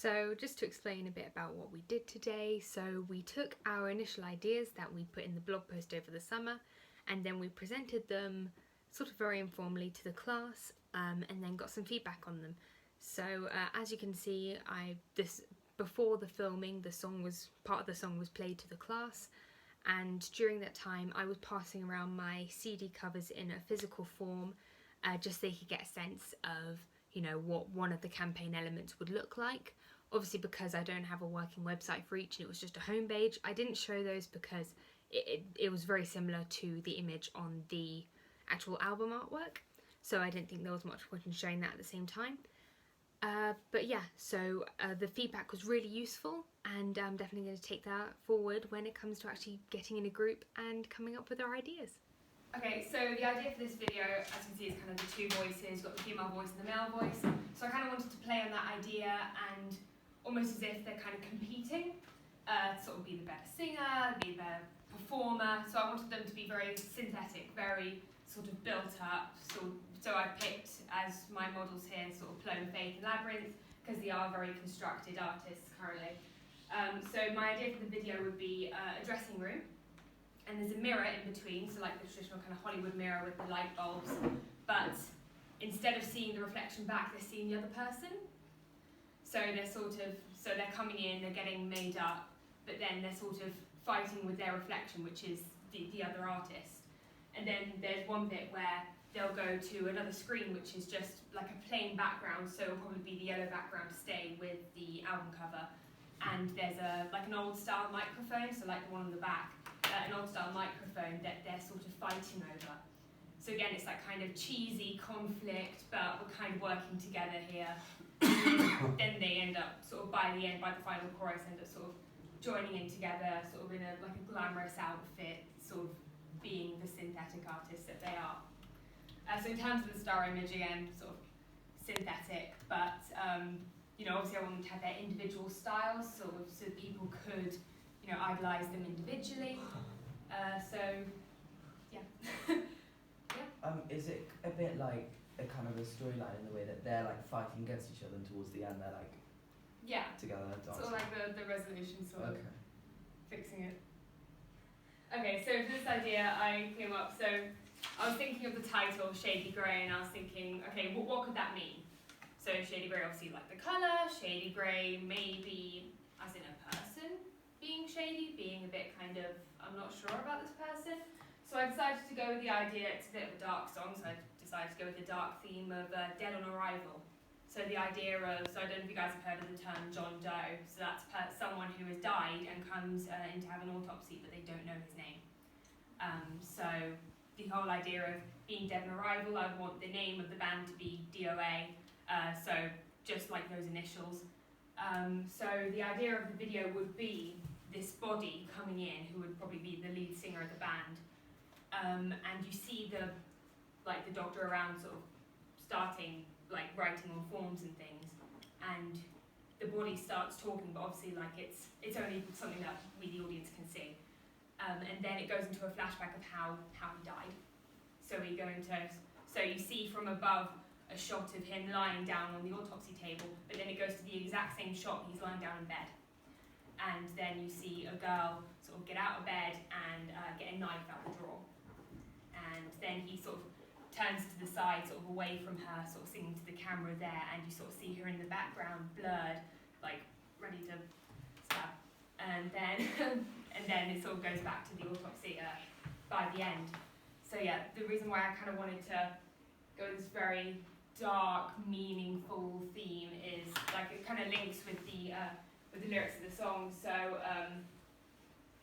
So just to explain a bit about what we did today, so we took our initial ideas that we put in the blog post over the summer and then we presented them sort of very informally to the class and then got some feedback on them. So as you can see, before the filming, part of the song was played to the class, and during that time I was passing around my CD covers in a physical form just so they could get a sense of what one of the campaign elements would look like. Obviously, because I don't have a working website for each and it was just a home page, I didn't show those because it was very similar to the image on the actual album artwork, so I didn't think there was much point in showing that at the same time. But yeah, so the feedback was really useful, and I'm definitely going to take that forward when it comes to actually getting in a group and coming up with our ideas. Okay, so the idea for this video, as you can see, is kind of the two voices. You've got the female voice and the male voice. So I kind of wanted to play on that idea, and almost as if they're kind of competing, sort of be the better singer, be the better performer. So I wanted them to be very synthetic, very sort of built up. So I picked as my models here sort of Plum, Faith and Labyrinth, because they are very constructed artists currently. So my idea for the video would be a dressing room, and there's a mirror in between, so like the traditional kind of Hollywood mirror with the light bulbs, but instead of seeing the reflection back, they're seeing the other person. So they're coming in, they're getting made up, but then they're sort of fighting with their reflection, which is the other artist. And then there's one bit where they'll go to another screen, which is just like a plain background, so it'll probably be the yellow background to stay with the album cover. And there's like an old style microphone, so like the one on the back, an old style microphone that they're sort of fighting over. So again, it's that kind of cheesy conflict, but we're kind of working together here. Then they end up sort of by the final chorus, end up sort of joining in together, sort of in a glamorous outfit, sort of being the synthetic artists that they are. So in terms of the star image, again, sort of synthetic, but obviously I want them to have their individual styles, so people could, idolise them individually. So yeah. Yeah. Is it a bit like a kind of a storyline in the way that they're like fighting against each other and towards the end they're like together dancing? Sort of like the resolution sort of fixing it. Okay, so for this idea I came up, so I was thinking of the title, Shady Grey, and I was thinking, okay, what could that mean? So Shady Grey, obviously like the colour, Shady Grey maybe as in a person being shady, being a bit kind of, I'm not sure about this person. So I decided to go with the idea, it's a bit of a dark song, so I decided to go with the dark theme of Dead on Arrival. So the idea of, so I don't know if you guys have heard of the term John Doe, so that's someone who has died and comes in to have an autopsy but they don't know his name. So the whole idea of being dead on arrival, I want the name of the band to be DOA, so just like those initials. So the idea of the video would be this body coming in, who would probably be the lead singer of the band, and you see the doctor around sort of starting writing on forms and things, and the body starts talking, but obviously it's only something that we the audience can see. And then it goes into a flashback of how he died. So you see from above a shot of him lying down on the autopsy table, but then it goes to the exact same shot, he's lying down in bed. And then you see a girl sort of get out of bed and get a knife out the drawer. And then he sort of turns to the side, sort of away from her, sort of singing to the camera there, and you sort of see her in the background, blurred, ready to stab. And then it sort of goes back to the autopsy by the end. So yeah, the reason why I kind of wanted to go this very dark, meaningful theme is it kind of links with the lyrics of the song. So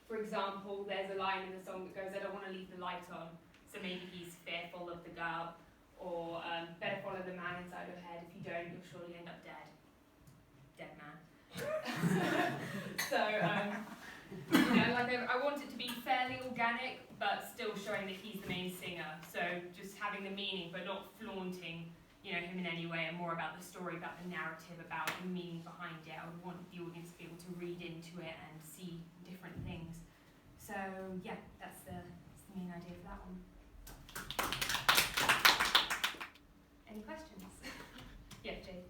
for example, there's a line in the song that goes, "I don't want to leave the light on." So maybe he's fearful of the girl, or better follow the man inside your head. If you don't, you'll surely end up dead. Dead man. So I want it to be fairly organic, but still showing that he's the main singer. So just having the meaning, but not flaunting, him in any way, and more about the story, about the narrative, about the meaning behind it. I would want the audience to be able to read into it and see different things. So yeah, that's the main idea for that one. Any questions? Yeah, Jade.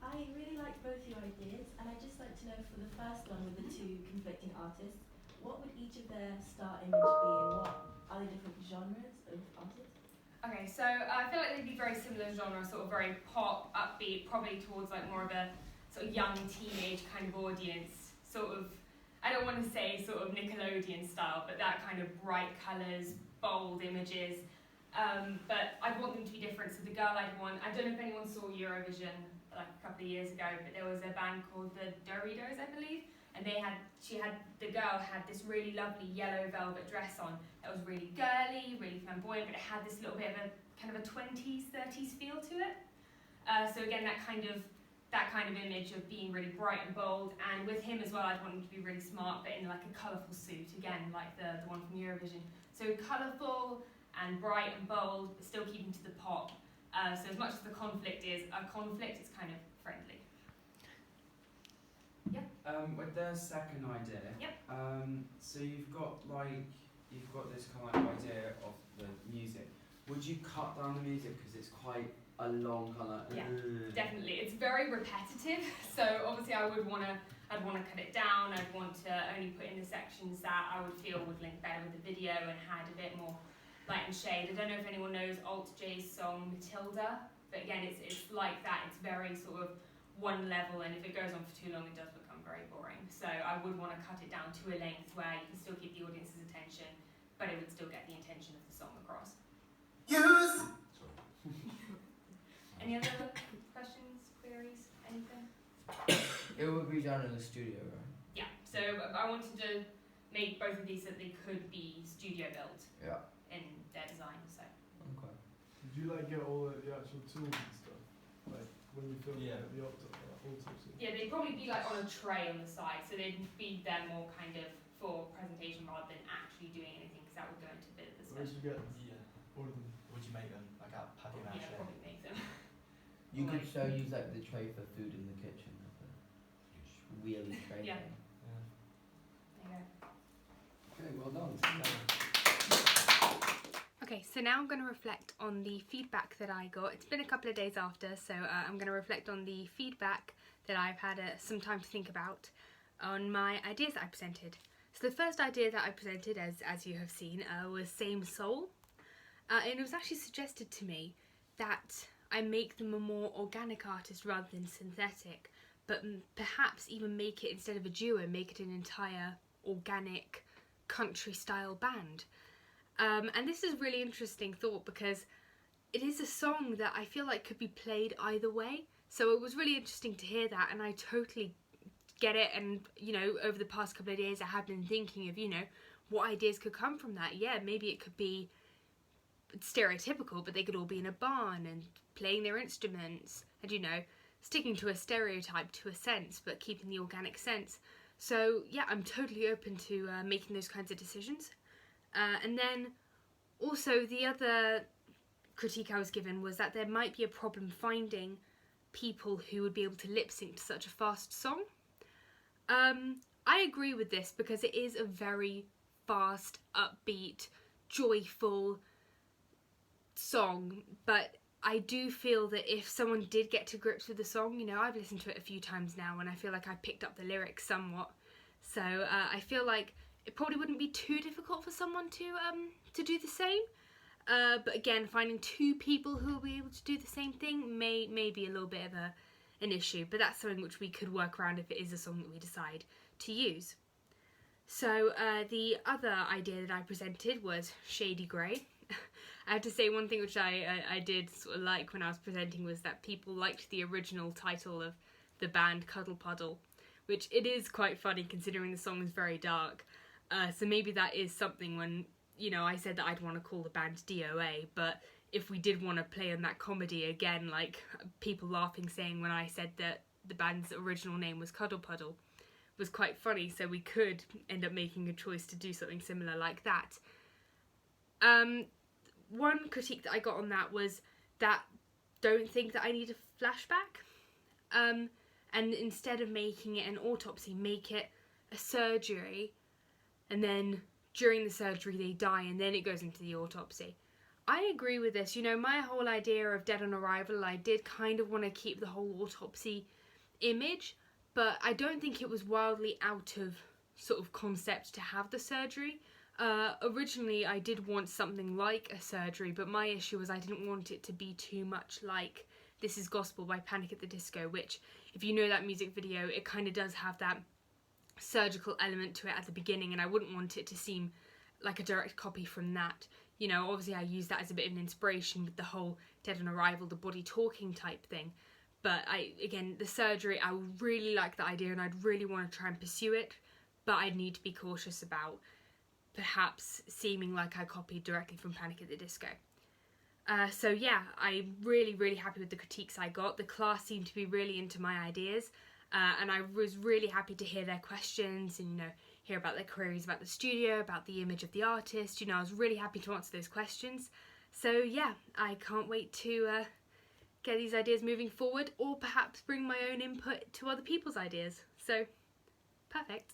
I really like both your ideas, and I'd just like to know for the first one with the two conflicting artists, what would each of their star image be, and what are they different genres of artists? Okay, so I feel like they'd be very similar genre, sort of very pop, upbeat, probably towards like more of a sort of young teenage kind of audience, sort of, I don't want to say sort of Nickelodeon style, but that kind of bright colours, bold images. But I'd want them to be different. So the girl I'd want, I don't know if anyone saw Eurovision like a couple of years ago, but there was a band called the Doritos, I believe, and the girl had this really lovely yellow velvet dress on that was really girly, really flamboyant, but it had this little bit of a kind of a 20s, 30s feel to it. So again, that kind of image of being really bright and bold, and with him as well, I'd want him to be really smart, but in like a colourful suit, again, like the one from Eurovision. So colourful and bright and bold, but still keeping to the pop. So as much as the conflict is a conflict, it's kind of friendly. With their second idea, so you've got this kind of like idea of the music. Would you cut down the music because it's quite a long kind of? Yeah, definitely. It's very repetitive. So obviously, I'd want to cut it down. I'd want to only put in the sections that I would feel would link better with the video and had a bit more light and shade. I don't know if anyone knows Alt J's song Matilda, but again, it's like that. It's very sort of one level, and if it goes on for too long, it does become very boring. So I would want to cut it down to a length where you can still keep the audience's attention, but it would still get the intention of the song across. Any other questions, queries, anything? It would be done in the studio, right? Yeah, so I wanted to make both of these so that they could be studio built in their design. So. Okay. Did you like get all the actual tools and stuff, like when you filmed the autopsy? Yeah, they'd probably be like on a tray on the side, so they'd be there more kind of for presentation rather than actually doing anything, because that would go into a bit of the Where did you get all of them? Would you make them like out of papier mâché? Yeah, probably make them. You could so use like the tray for food in the kitchen, like the wheelie tray Yeah. thing. There you go. Okay, well done. Okay, so now I'm going to reflect on the feedback that I got. It's been a couple of days after, so I'm going to reflect on the feedback that I've had some time to think about on my ideas that I presented. So the first idea that I presented, as you have seen, was Same Soul. And it was actually suggested to me that I make them a more organic artist rather than synthetic, but perhaps even make it, instead of a duo, make it an entire organic country style band. And this is a really interesting thought because it is a song that I feel like could be played either way. So it was really interesting to hear that, and I totally get it. And, you know, over the past couple of days I have been thinking of, you know, what ideas could come from that. Yeah, maybe it could be stereotypical, but they could all be in a barn and playing their instruments and, you know, sticking to a stereotype to a sense, but keeping the organic sense. So yeah, I'm totally open to making those kinds of decisions. And then also the other critique I was given was that there might be a problem finding people who would be able to lip sync to such a fast song. I agree with this because it is a very fast, upbeat, joyful song, but I do feel that if someone did get to grips with the song, you know, I've listened to it a few times now and I feel like I picked up the lyrics somewhat, so I feel like it probably wouldn't be too difficult for someone to do the same. But again, finding two people who will be able to do the same thing may be a little bit of an issue, but that's something which we could work around if it is a song that we decide to use. So the other idea that I presented was Shady Grey. I have to say one thing which I did sort of like when I was presenting was that people liked the original title of the band, Cuddle Puddle, which it is quite funny considering the song is very dark. So maybe that is something when, you know, I said that I'd want to call the band DOA, but if we did want to play on that comedy again, like people laughing saying when I said that the band's original name was Cuddle Puddle was quite funny, so we could end up making a choice to do something similar like that. One critique that I got on that was that don't think that I need a flashback, and instead of making it an autopsy, make it a surgery, and then during the surgery they die and then it goes into the autopsy. I agree with this. You know, my whole idea of Dead on Arrival, I did kind of want to keep the whole autopsy image, but I don't think it was wildly out of sort of concept to have the surgery. Originally I did want something like a surgery, but my issue was I didn't want it to be too much like This Is Gospel by Panic at the Disco, which, if you know that music video, it kind of does have that surgical element to it at the beginning, and I wouldn't want it to seem like a direct copy from that. You know, obviously I use that as a bit of an inspiration with the whole Dead on Arrival, the body talking type thing. But again, the surgery, I really like the idea and I'd really want to try and pursue it, but I'd need to be cautious about perhaps seeming like I copied directly from Panic at the Disco. So yeah, I'm really happy with the critiques I got. The class seemed to be really into my ideas, and I was really happy to hear their questions and, you know, hear about their queries about the studio, about the image of the artist. You know, I was really happy to answer those questions. So yeah, I can't wait to get these ideas moving forward, or perhaps bring my own input to other people's ideas. So, perfect.